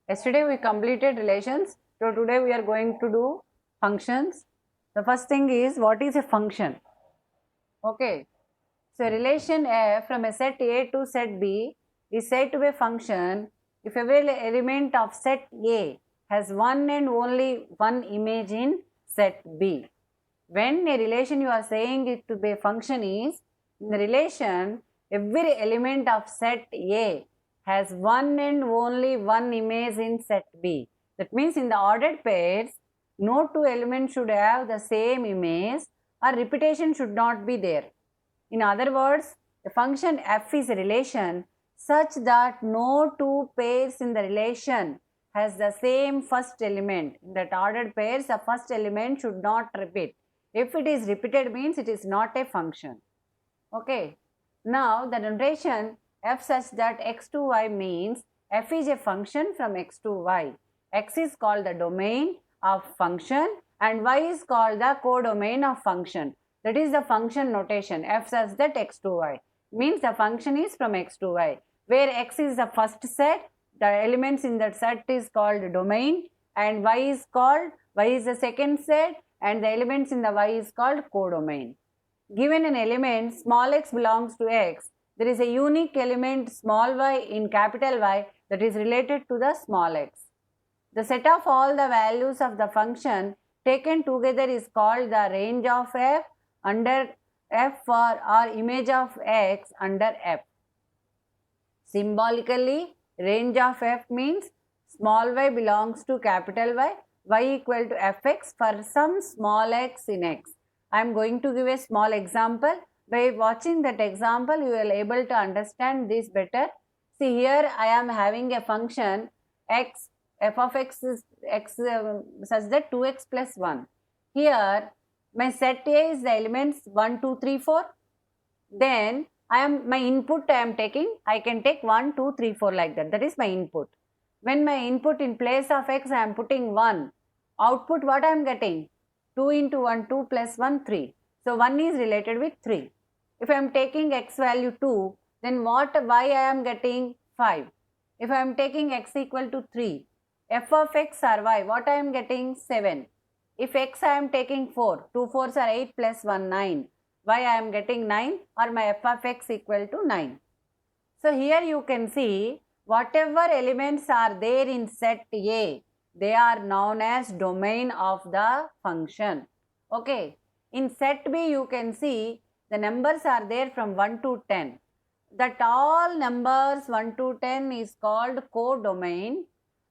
Yesterday we completed relations, so today we are going to do functions. The first thing is, what is a function? Okay, so relation f from a set A to set B is said to be a function if every element of set A has one and only one image in set B. When a relation you are saying it to be a function is, in the relation every element of set A has one and only one image in set B. That means in the ordered pairs, no two elements should have the same image or repetition should not be there. In other words, the function f is a relation such that no two pairs in the relation has the same first element. In that ordered pairs, the first element should not repeat. If it is repeated means it is not a function. Okay. Now the notation f such that x to y means f is a function from x to y. X is called the domain of function and y is called the codomain of function. That is the function notation f such that x to y means the function is from x to y, where x is the first set, the elements in that set is called domain, and y is the second set, and the elements in the y is called codomain. Given an element small x belongs to x, there is a unique element small y in capital Y that is related to the small x. The set of all the values of the function taken together is called the range of f under f or image of x under f. Symbolically, range of f means small y belongs to capital Y, y equal to fx for some small x in x. I am going to give a small example. By watching that example, you will able to understand this better. See, here I am having a function x, f of x is x such that 2x plus 1. Here my set A is the elements 1, 2, 3, 4. Then my input I am taking, I can take 1, 2, 3, 4 like that. That is my input. When my input in place of x I am putting 1, output what I am getting? 2 into 1, 2 plus 1, 3. So 1 is related with 3. If I am taking x value 2, then y I am getting 5. If I am taking x equal to 3, f of x or y, what I am getting? 7. If x I am taking 4, 2 4s are 8 plus 1, 9. Y I am getting 9 or my f of x equal to 9. So here you can see whatever elements are there in set A, they are known as domain of the function. Okay. In set B you can see the numbers are there from 1 to 10. That all numbers 1 to 10 is called codomain,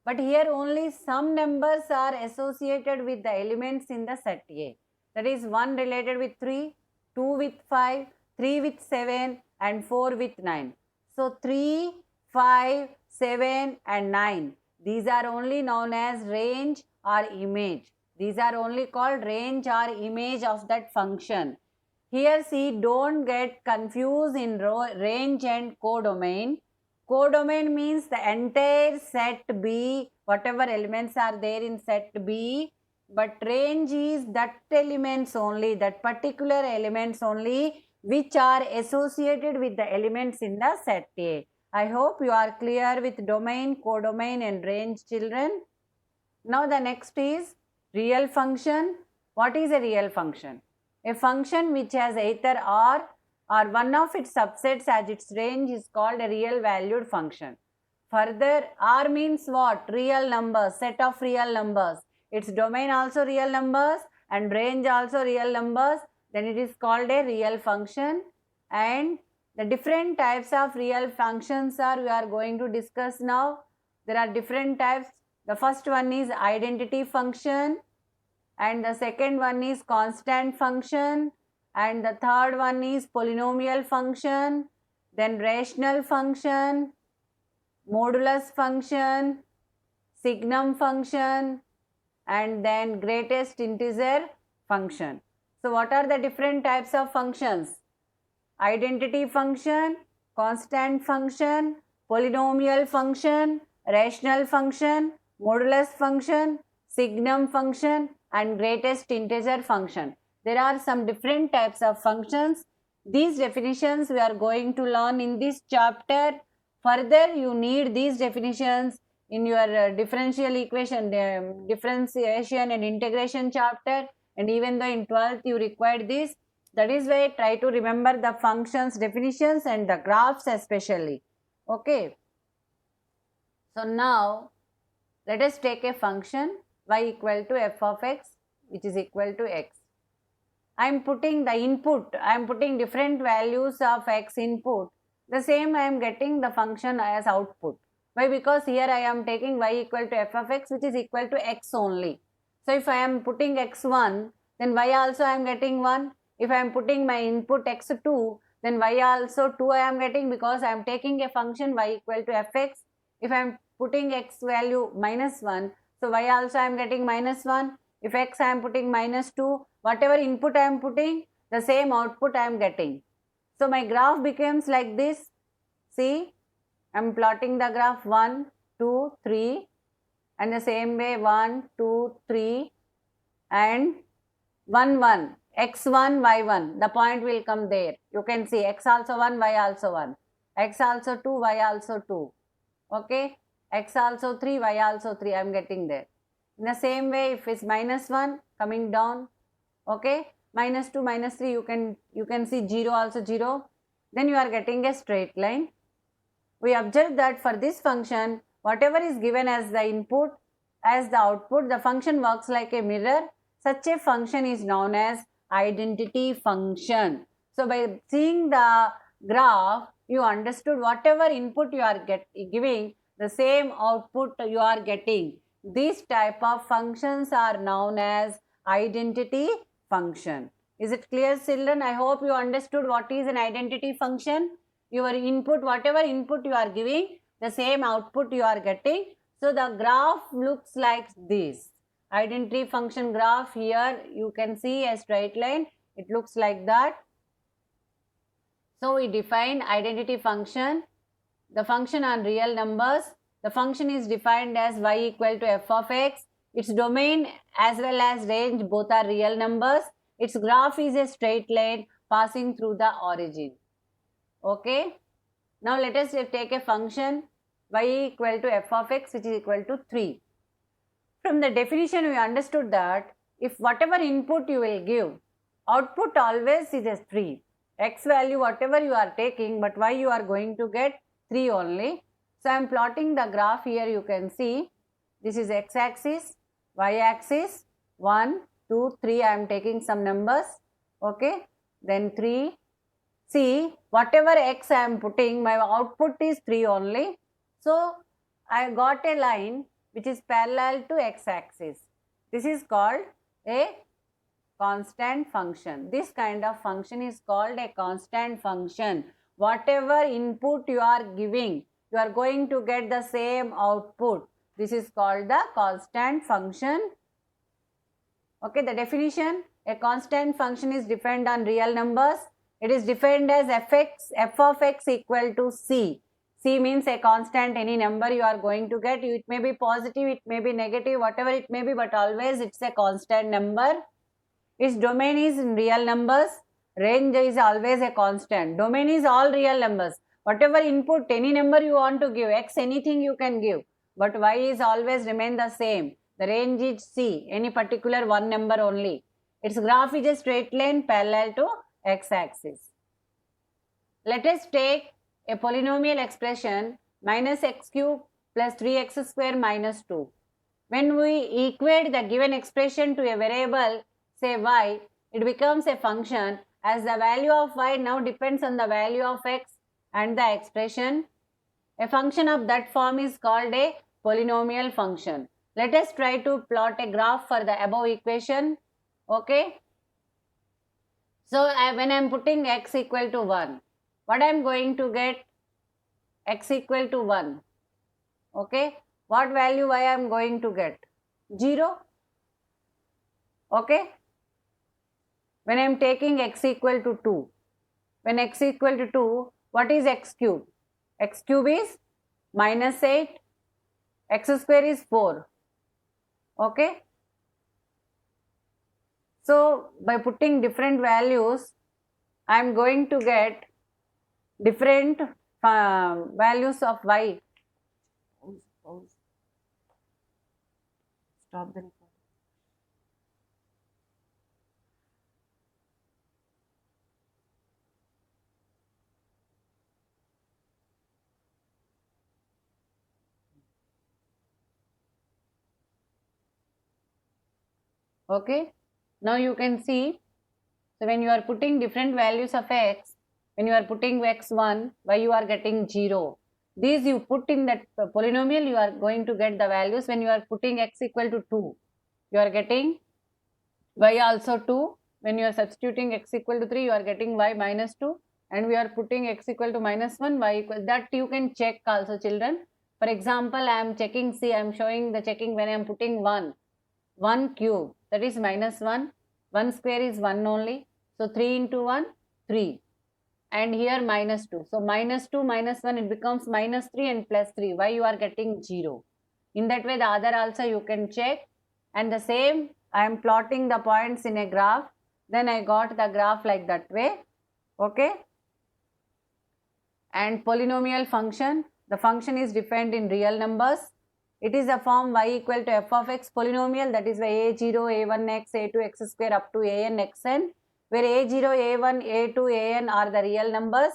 but here only some numbers are associated with the elements in the set A. That is 1 related with 3, 2 with 5, 3 with 7 and 4 with 9. So 3, 5, 7 and 9. These are only known as range or image. These are only called range or image of that function. Here see, don't get confused in range and codomain. Codomain means the entire set B, whatever elements are there in set B. But range is that elements only, that particular elements only which are associated with the elements in the set A. I hope you are clear with domain, codomain and range, children. Now the next is real function. What is a real function? A function which has either R or one of its subsets as its range is called a real valued function. Further, R means what? Real numbers, set of real numbers. Its domain also real numbers and range also real numbers. Then it is called a real function. And the different types of real functions we are going to discuss now. There are different types. The first one is identity function, and the second one is constant function, and the third one is polynomial function, then rational function, modulus function, signum function, and then greatest integer function. So what are the different types of functions? Identity function, constant function, polynomial function, rational function, modulus function, signum function and greatest integer function. There are some different types of functions. These definitions we are going to learn in this chapter. Further, you need these definitions in your differential equation, differentiation and integration chapter, and even though in 12th you required this. That is why try to remember the functions, definitions and the graphs especially. Okay. So now let us take a function y equal to f of x, which is equal to x. I am putting the input, I am putting different values of x input. The same I am getting the function as output. Why? Because here I am taking y equal to f of x, which is equal to x only. So if I am putting x1, then y also I am getting 1. If I am putting my input x2, then y also 2 I am getting, because I am taking a function y equal to fx. If I am putting x value -1, so y also I am getting -1. If x I am putting -2, whatever input I am putting, the same output I am getting. So my graph becomes like this. See, I am plotting the graph 1, 2, 3, and the same way 1, 2, 3 and 1, 1. x1, y1, the point will come there. You can see x also 1, y also 1. X also 2, y also 2. Okay, x also 3, y also 3, I am getting there. In the same way, if it's -1 coming down, okay, -2, -3, you can see 0 also 0, then you are getting a straight line. We observe that for this function, whatever is given as the input, as the output, the function works like a mirror. Such a function is known as identity function. So by seeing the graph, you understood whatever input you are giving, the same output you are getting. These type of functions are known as identity function. Is it clear, children? I hope you understood what is an identity function. Your input, whatever input you are giving, the same output you are getting. So the graph looks like this. Identity function graph, here you can see a straight line. It looks like that. So we define identity function, the function on real numbers. The function is defined as y equal to f of x. Its domain as well as range both are real numbers. Its graph is a straight line passing through the origin. Okay. Now let us take a function y equal to f of x, which is equal to 3. From the definition we understood that if whatever input you will give, output always is a 3. X value whatever you are taking, but y you are going to get 3 only. So I am plotting the graph here. You can see this is x axis, y axis, 1, 2, 3. I am taking some numbers. Okay, then 3. See, whatever x I am putting, my output is 3 only. So I got a line which is parallel to x axis. This is called a constant function. This kind of function is called a constant function. Whatever input you are giving, you are going to get the same output. This is called the constant function. Okay, the definition, a constant function is defined on real numbers. It is defined as f of x equal to c. C means a constant, any number you are going to get. It may be positive, it may be negative, whatever it may be, but always it's a constant number. Its domain is in real numbers. Range is always a constant. Domain is all real numbers. Whatever input, any number you want to give, x anything you can give, but y is always remain the same. The range is c, any particular one number only. Its graph is a straight line parallel to x-axis. Let us take a polynomial expression minus x cube plus 3x square minus 2. When we equate the given expression to a variable, say y, it becomes a function, as the value of y now depends on the value of x and the expression. A function of that form is called a polynomial function. Let us try to plot a graph for the above equation. Okay. So when I am putting x equal to 1, what I am going to get? X equal to 1. Okay. What value I am going to get? 0. Okay. When I am taking x equal to 2, when x equal to 2, what is x cube? X cube is minus 8, x square is 4. Okay. So by putting different values, I am going to get different values of y. stop the recording. Okay, now you can see, so when you are putting different values of x, when you are putting x1, why you are getting 0. These you put in that polynomial, you are going to get the values. When you are putting x equal to 2, you are getting y also 2. When you are substituting x equal to 3, you are getting y minus 2. And we are putting x equal to minus 1, y equal, that you can check also, children. For example, I am checking, see, I am showing the checking when I am putting 1 cube, that is minus 1. 1 square is 1 only. So 3 into 1, 3. And here minus 2. So minus 2 minus 1, it becomes minus 3 and plus 3. Why you are getting 0? In that way, the other also you can check. And the same, I am plotting the points in a graph. Then I got the graph like that way. Okay. And polynomial function, the function is defined in real numbers. It is a form y equal to f of x polynomial, that is by a0, a1x, a2x square up to an xn, where a0, a1, a2, an are the real numbers.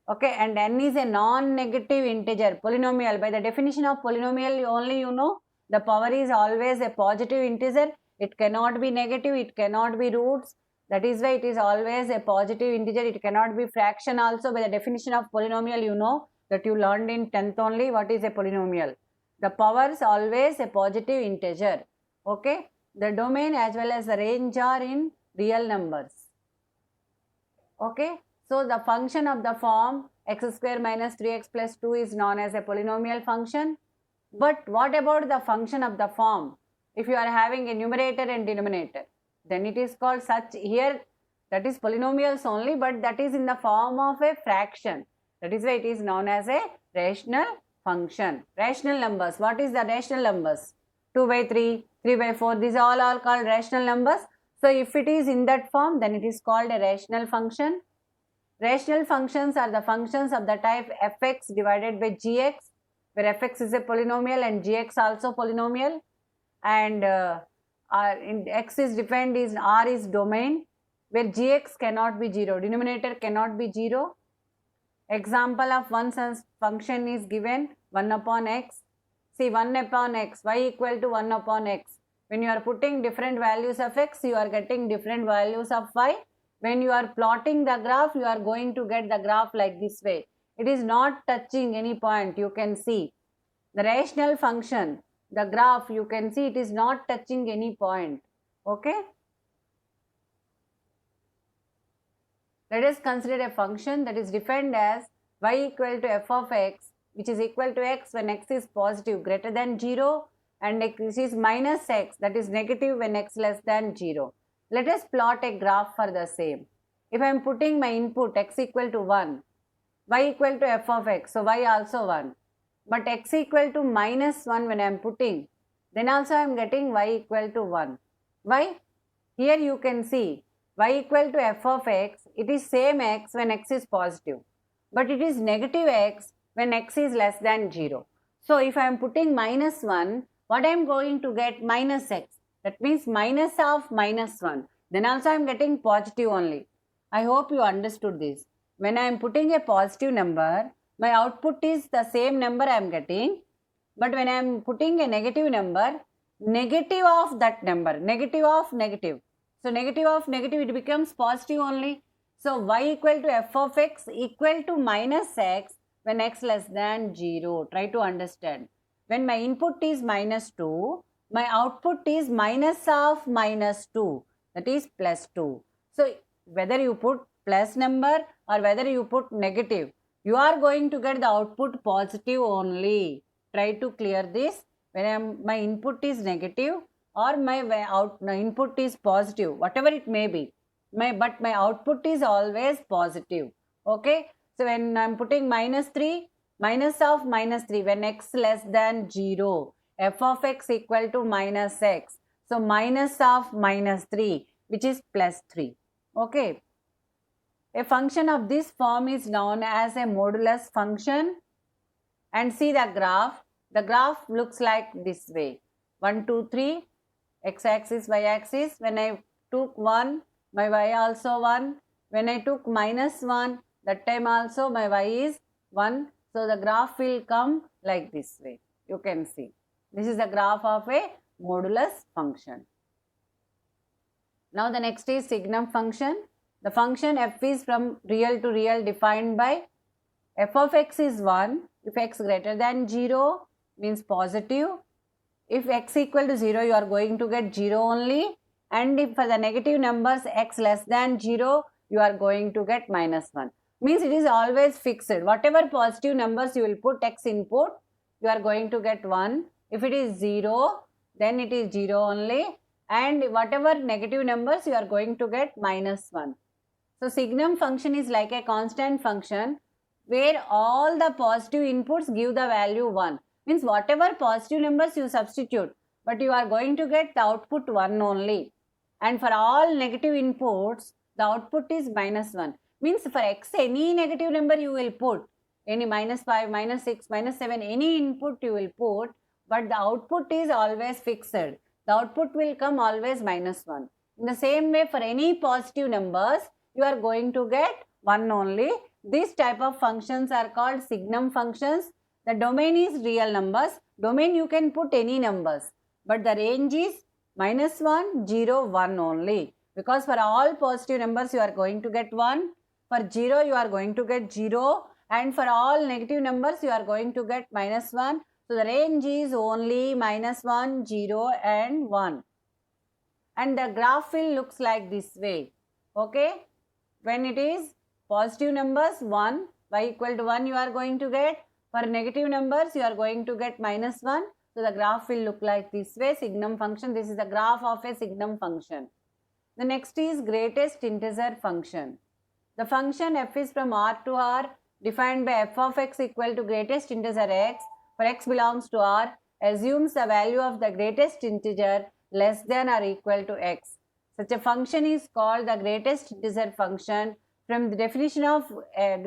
Okay, and n is a non-negative integer polynomial. By the definition of polynomial, only you know the power is always a positive integer. It cannot be negative, it cannot be roots. That is why it is always a positive integer. It cannot be fraction also. By the definition of polynomial, you know that you learned in 10th only what is a polynomial. The power is always a positive integer. Okay, the domain as well as the range are in real numbers. Okay, so the function of the form x square minus 3x plus 2 is known as a polynomial function. But what about the function of the form? If you are having a numerator and denominator, then it is called such, here that is polynomials only, but that is in the form of a fraction. That is why it is known as a rational function. Rational numbers, what is the rational numbers? 2 by 3, 3 by 4, these all are called rational numbers. So if it is in that form, then it is called a rational function. Rational functions are the functions of the type fx divided by gx, where fx is a polynomial and gx also polynomial. And x is defined as R is domain, where gx cannot be 0, denominator cannot be 0. Example of one such function is given 1 upon x. See, 1 upon x, y equal to 1 upon x. When you are putting different values of x, you are getting different values of y. When you are plotting the graph, you are going to get the graph like this way. It is not touching any point, you can see. The rational function, the graph, you can see it is not touching any point. Okay. Let us consider a function that is defined as y equal to f of x, which is equal to x when x is positive greater than 0, and x is minus x, that is negative when x less than 0. Let us plot a graph for the same. If I am putting my input x equal to 1, y equal to f of x, so y also 1. But x equal to minus 1 when I am putting, then also I am getting y equal to 1. Why? Here you can see y equal to f of x, it is same x when x is positive, but it is negative x when x is less than 0. So if I am putting minus 1, what I am going to get? Minus x. That means minus of minus 1. Then also I am getting positive only. I hope you understood this. When I am putting a positive number, my output is the same number I am getting. But when I am putting a negative number, negative of that number, negative of negative. So negative of negative, it becomes positive only. So y equal to f of x equal to minus x when x less than 0. Try to understand. When my input is minus 2, my output is minus of minus 2. That is plus 2. So whether you put plus number or whether you put negative, you are going to get the output positive only. Try to clear this. When my input is negative or my input is positive, whatever it may be, but my output is always positive. Okay. So when I am putting minus 3, minus of minus 3 when x less than 0, f of x equal to minus x. So minus of minus 3, which is plus 3. Okay. A function of this form is known as a modulus function. And see the graph. The graph looks like this way. 1, 2, 3, x-axis, y-axis. When I took 1, my y also 1. When I took -1, that time also my y is 1. So the graph will come like this way. You can see. This is the graph of a modulus function. Now the next is signum function. The function f is from real to real defined by f of x is 1 if x greater than 0 means positive. If x equal to 0 you are going to get 0 only, and if for the negative numbers x less than 0 you are going to get -1. Means it is always fixed. Whatever positive numbers you will put x input, you are going to get 1. If it is 0, then it is 0 only, and whatever negative numbers you are going to get -1. So signum function is like a constant function where all the positive inputs give the value 1. Means whatever positive numbers you substitute, but you are going to get the output 1 only. And for all negative inputs, the output is -1. Means for x, any negative number you will put, any -5, -6, -7, any input you will put, but the output is always fixed. The output will come always -1. In the same way, for any positive numbers, you are going to get 1 only. This type of functions are called signum functions. The domain is real numbers. Domain you can put any numbers, but the range is -1, 0, 1 only. Because for all positive numbers you are going to get 1. For 0 you are going to get 0. And for all negative numbers you are going to get -1. So the range is only -1, 0 and 1. And the graph will looks like this way. Okay. When it is positive numbers 1, y equal to 1 you are going to get. For negative numbers you are going to get -1. So the graph will look like this way, signum function. This is the graph of a signum function. The next is greatest integer function. The function f is from R to R defined by f of x equal to greatest integer x. For x belongs to R, assumes the value of the greatest integer less than or equal to x. Such a function is called the greatest integer function. From the definition of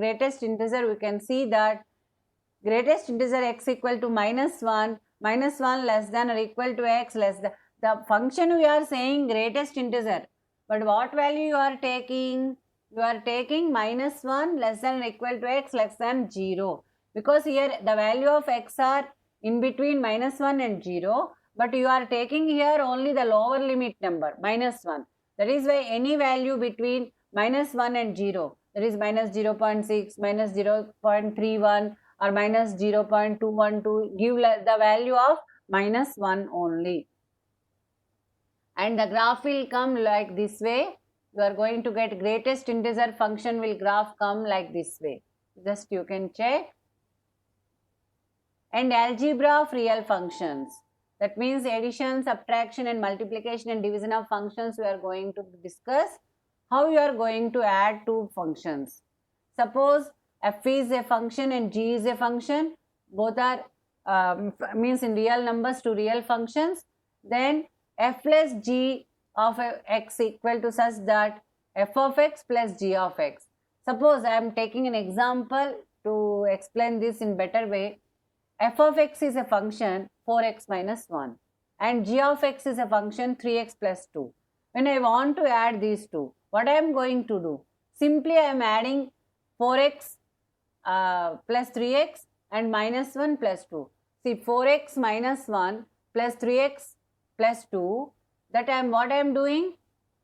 greatest integer, we can see that greatest integer x equal to -1, -1 less than or equal to x less than. The function we are saying greatest integer, but what value you are taking? You are taking -1 less than or equal to x less than 0. Because here the value of x are in between -1 and 0. But you are taking here only the lower limit number, -1. That is why any value between -1 and 0, that is -0.6, -0.31 or -0.212, give the value of -1 only. And the graph will come like this way. You are going to get greatest integer function will graph come like this way. Just you can check. And algebra of real functions. That means addition, subtraction and multiplication and division of functions we are going to discuss. How you are going to add two functions. Suppose f is a function and g is a function. Both are means in real numbers to real functions. Then f plus g of x equal to such that f of x plus g of x. Suppose I am taking an example to explain this in better way. F of x is a function 4x minus 1 and g of x is a function 3x plus 2. When I want to add these two, what I am going to do? Simply I am adding 4x plus 3x and minus 1 plus 2. See, 4x minus 1 plus 3x plus 2, that what I am doing?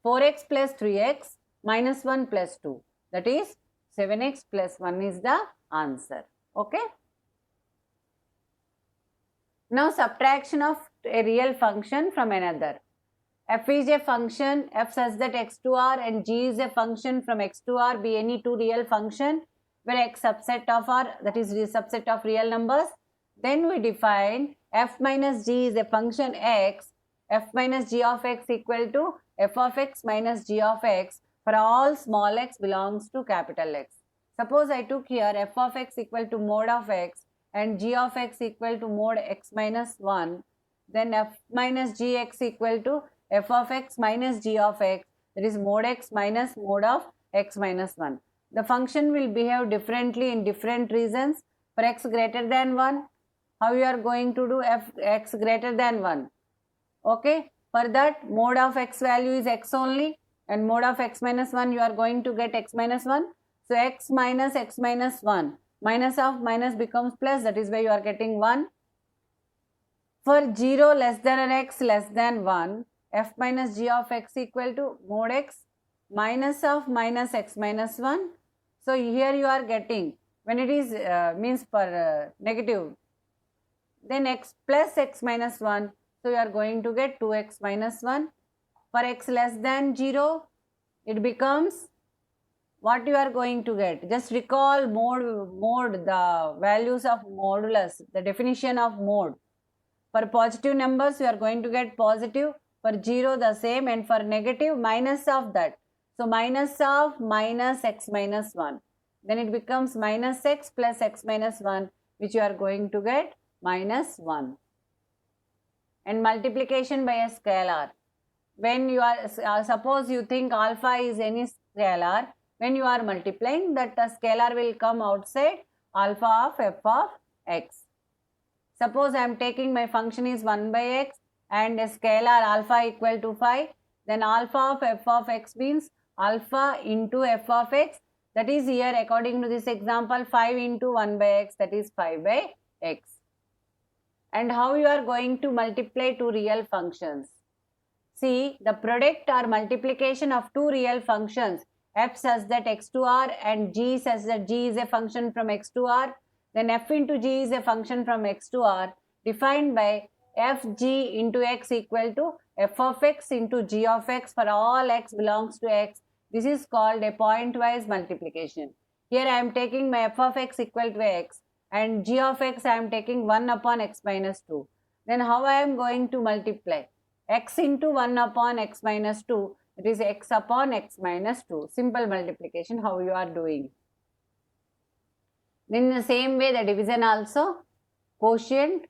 4x plus 3x minus 1 plus 2. That is 7x plus 1 is the answer. Okay. Now subtraction of a real function from another. F is a function, f such that x to r, and g is a function from x to r be any two real function where x subset of r, that is subset of real numbers. Then we define f minus g is a function x, f minus g of x equal to f of x minus g of x for all small x belongs to capital X. Suppose I took here f of x equal to mod of x and g of x equal to mod x minus 1, then f minus gx equal to f of x minus g of x, that is mod x minus mod of x minus 1. The function will behave differently in different reasons. For x greater than 1, how you are going to do f x greater than 1? Okay, for that mode of x value is x only, and mode of x minus 1 you are going to get x minus 1. So x minus 1, minus of minus becomes plus, that is why you are getting 1. For 0 less than an x less than 1, f minus g of x equal to mod x minus of minus x minus 1. So here you are getting, when it is means for negative, then x plus x minus 1. So you are going to get 2x minus 1. For x less than 0, it becomes what you are going to get. Just recall mode, the values of modulus, the definition of mode. For positive numbers, you are going to get positive. For 0, the same, and for negative, minus of that. So minus of minus x minus 1. Then it becomes minus x plus x minus 1, which you are going to get minus 1. And multiplication by a scalar. When you are, suppose you think alpha is any scalar, when you are multiplying, that scalar will come outside alpha of f of x. Suppose I am taking my function is 1 by x and a scalar alpha equal to 5, then alpha of f of x means alpha into f of x, that is here according to this example 5 into 1 by x, that is 5 by x. And how you are going to multiply two real functions? See, the product or multiplication of two real functions, f such that x to r and g such that g is a function from x to r, then f into g is a function from x to r, defined by fg into x equal to f of x into g of x for all x belongs to x. This is called a pointwise multiplication. Here I am taking my f of x equal to x and g of x I am taking 1 upon x minus 2. Then how I am going to multiply? X into 1 upon x minus 2, it is x upon x minus 2. Simple multiplication, how you are doing. In the same way, the division also, quotient.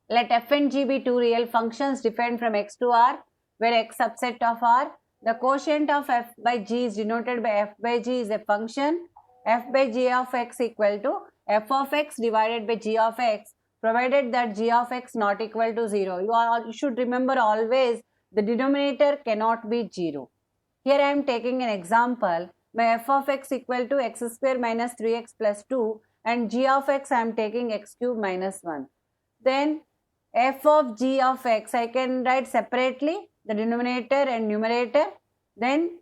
Let f and g be two real functions defined from x to r, where x subset of r. The quotient of f by g is denoted by f by g is a function, f by g of x equal to f of x divided by g of x, provided that g of x not equal to 0. You should remember always the denominator cannot be 0. Here I am taking an example. My f of x equal to x square minus 3x plus 2 and g of x I am taking x cube minus 1. Then f of g of x I can write separately, the denominator and numerator. Then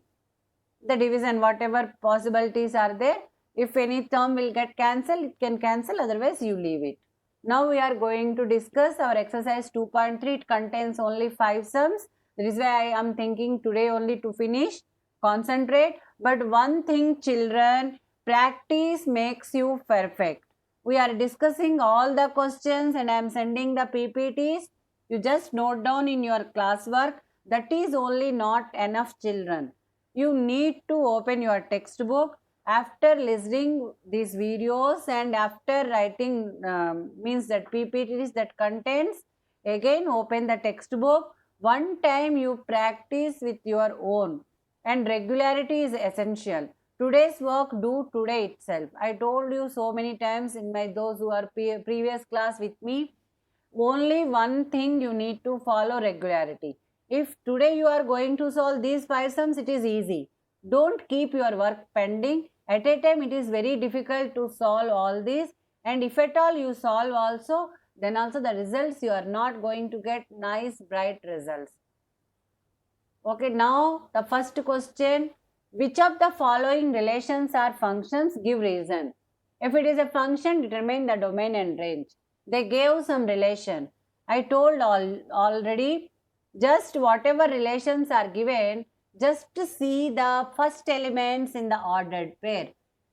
the division, whatever possibilities are there. If any term will get cancelled, it can cancel, otherwise you leave it. Now we are going to discuss our exercise 2.3. It contains only 5 sums. That is why I am thinking today only to finish, concentrate. But one thing children, practice makes you perfect. We are discussing all the questions and I am sending the PPTs. You just note down in your classwork. That is only not enough, children. You need to open your textbook. After listening these videos and after writing means that PPTs that contains, again open the textbook. One time you practice with your own, and regularity is essential. Today's work do today itself. I told you so many times in my those who are previous class with me, only one thing you need to follow, regularity. If today you are going to solve these 5 sums, it is easy. Don't keep your work pending. At a time it is very difficult to solve all these, and if at all you solve also, then also the results you are not going to get nice bright results. Okay, now the first question, which of the following relations are functions? Give reason. If it is a function, determine the domain and range. They gave some relation. I told already, just whatever relations are given, just to see the first elements in the ordered pair,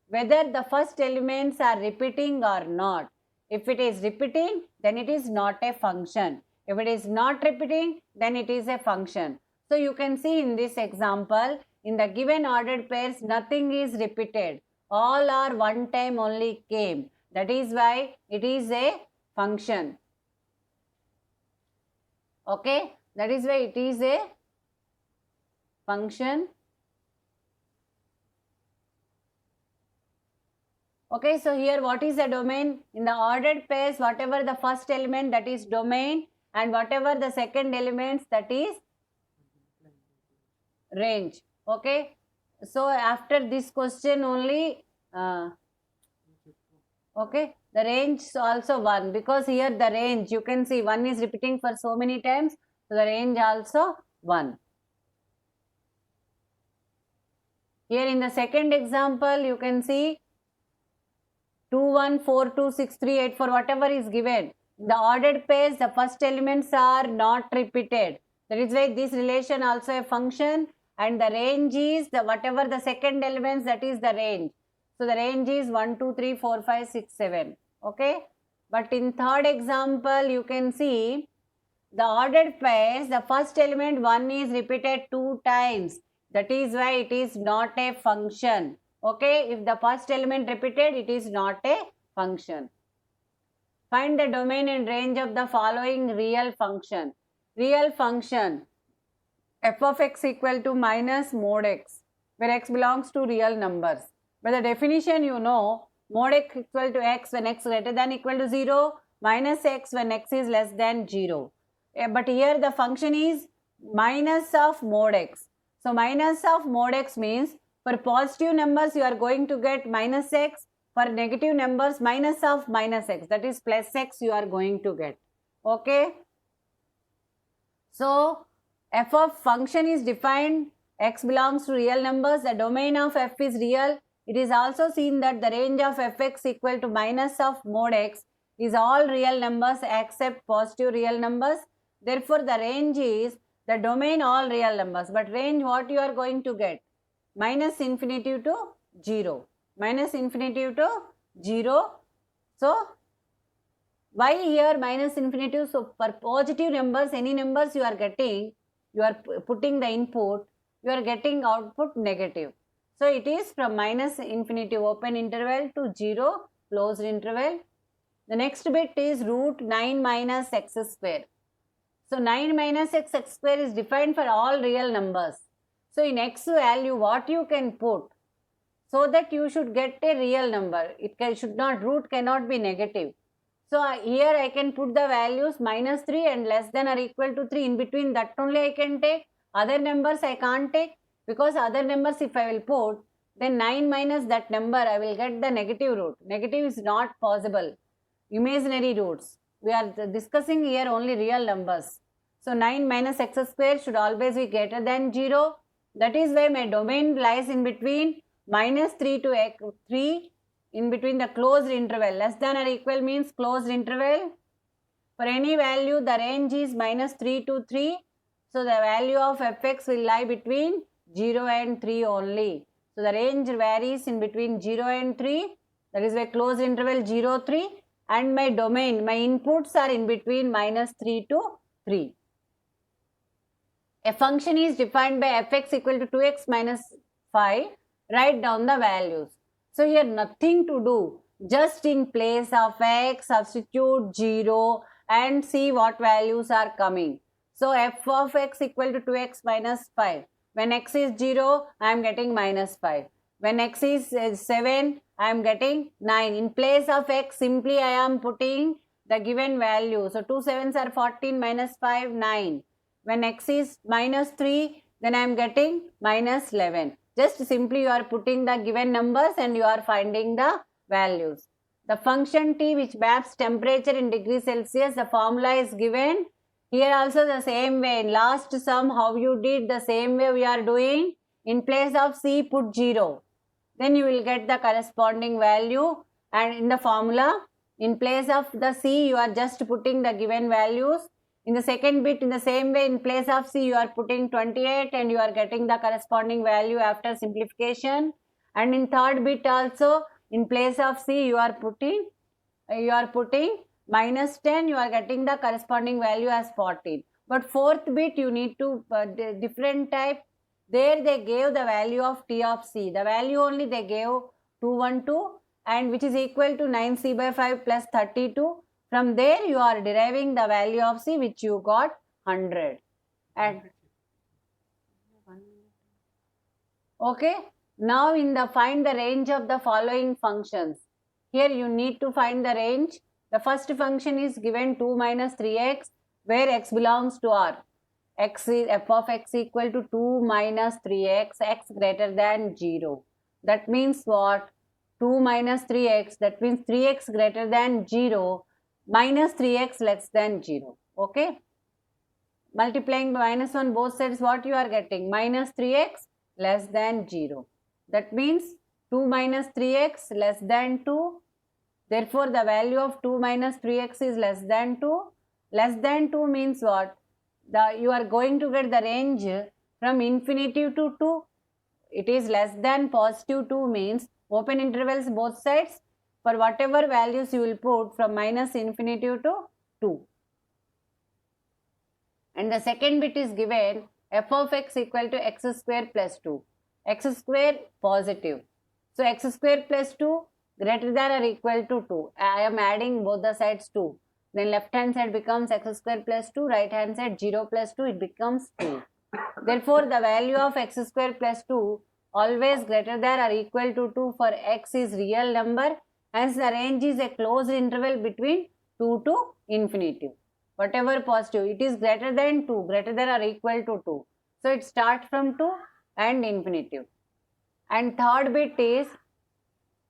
whether the first elements are repeating or not. If it is repeating, then it is not a function. If it is not repeating, then it is a function. So you can see in this example, in the given ordered pairs, nothing is repeated. All are one time only came. That is why it is a function. Okay, that is why it is a function. Okay, so here what is the domain? In the ordered pairs, whatever the first element, that is domain. and whatever the second elements, that is range. Okay, so after this question only, okay, the range is also 1, because here the range, you can see 1 is repeating for so many times, so the range also 1. Here in the second example, you can see 2, 1, 4, 2, 6, 3, 8, 4, whatever is given. In the ordered pairs, the first elements are not repeated. That is why this relation also a function, and the range is the whatever the second elements, that is the range. So the range is 1, 2, 3, 4, 5, 6, 7. Okay. But in third example, you can see the ordered pairs, the first element 1 is repeated 2 times. That is why it is not a function. Okay, if the first element repeated, it is not a function. Find the domain and range of the following real function. Real function, f of x equal to minus mod x, where x belongs to real numbers. By the definition, you know, mod x equal to x when x greater than equal to 0, minus x when x is less than 0. But here the function is minus of mod x. So minus of mod x means for positive numbers you are going to get minus x, for negative numbers minus of minus x, that is plus x you are going to get. Okay. So f of function is defined, x belongs to real numbers, the domain of f is real. It is also seen that the range of fx equal to minus of mod x is all real numbers except positive real numbers. Therefore, the range is the domain all real numbers, but range what you are going to get? Minus infinity to 0. Minus infinity to 0. So, why here minus infinity? So, for positive numbers, any numbers you are getting, you are putting the input, you are getting output negative. So, it is from minus infinity open interval to 0 closed interval. The next bit is root 9 minus x square. So, 9 minus x square is defined for all real numbers. So, in x value, what you can put so that you should get a real number. Root cannot be negative. So, here I can put the values minus 3 and less than or equal to 3. In between that only I can take. Other numbers I can't take, because other numbers if I will put, then 9 minus that number I will get the negative root. Negative is not possible. Imaginary roots. We are discussing here only real numbers. So, 9 minus x square should always be greater than 0. That is why my domain lies in between minus 3 to x 3, in between the closed interval. Less than or equal means closed interval. For any value, the range is minus 3 to 3. So, the value of fx will lie between 0 and 3 only. So, the range varies in between 0 and 3. That is why closed interval 0, 3. And my domain, my inputs are in between minus 3 to 3. A function is defined by fx equal to 2x minus 5. Write down the values. So, here nothing to do. Just in place of x, substitute 0 and see what values are coming. So, f of x equal to 2x minus 5. When x is 0, I am getting minus 5. When x is 7, I am getting 9. In place of x, simply I am putting the given value. So, 2 7s are 14 minus 5, 9. When x is minus 3, then I am getting minus 11. Just simply you are putting the given numbers and you are finding the values. The function t which maps temperature in degrees Celsius, the formula is given. Here also the same way. In last sum, how you did, the same way we are doing. In place of c, put 0. Then you will get the corresponding value, and in the formula, in place of the c, you are just putting the given values. In the second bit, in the same way, in place of c, you are putting 28 and you are getting the corresponding value after simplification. And in third bit also, in place of c, you are putting minus 10, you are getting the corresponding value as 14. But fourth bit, you need to different type. There they gave the value of t of c. The value only they gave 212, and which is equal to 9c by 5 plus 32. From there you are deriving the value of c, which you got 100. And okay, now in the find the range of the following functions. Here you need to find the range. The first function is given 2 minus 3x. where x belongs to R. X is f of x equal to 2 minus 3x, x greater than 0. That means what? 2 minus 3x, that means 3x greater than 0 minus 3x less than 0. Okay? Multiplying by minus on both sides, what you are getting? Minus 3x less than 0. That means 2 minus 3x less than 2. Therefore, the value of 2 minus 3x is less than 2. Less than 2 means what? You are going to get the range from infinity to 2. It is less than positive 2 means open intervals both sides. For whatever values you will put from minus infinity to 2. And the second bit is given f of x equal to x square plus 2. X square positive. So x square plus 2 greater than or equal to 2. I am adding both the sides 2. Then left hand side becomes x square plus 2, right hand side 0 plus 2, it becomes 2. Therefore, the value of x square plus 2 always greater than or equal to 2 for x is real number, hence the range is a closed interval between 2 to infinity. Whatever positive, it is greater than 2, greater than or equal to 2. So, it starts from 2 and infinitive. And third bit is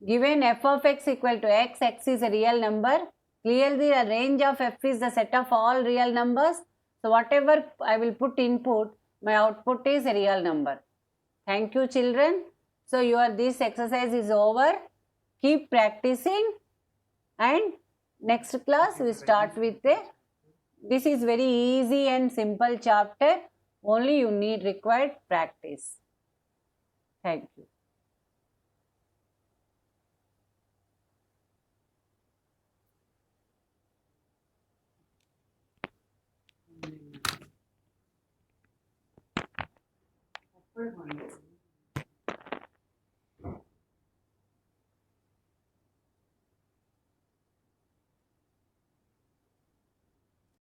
given f of x equal to x, x is a real number. Clearly, the range of f is the set of all real numbers. So, whatever I will put input, my output is a real number. Thank you, children. So, this exercise is over. Keep practicing, and next class we start with this is very easy and simple chapter. Only you need required practice. Thank you. Upward one.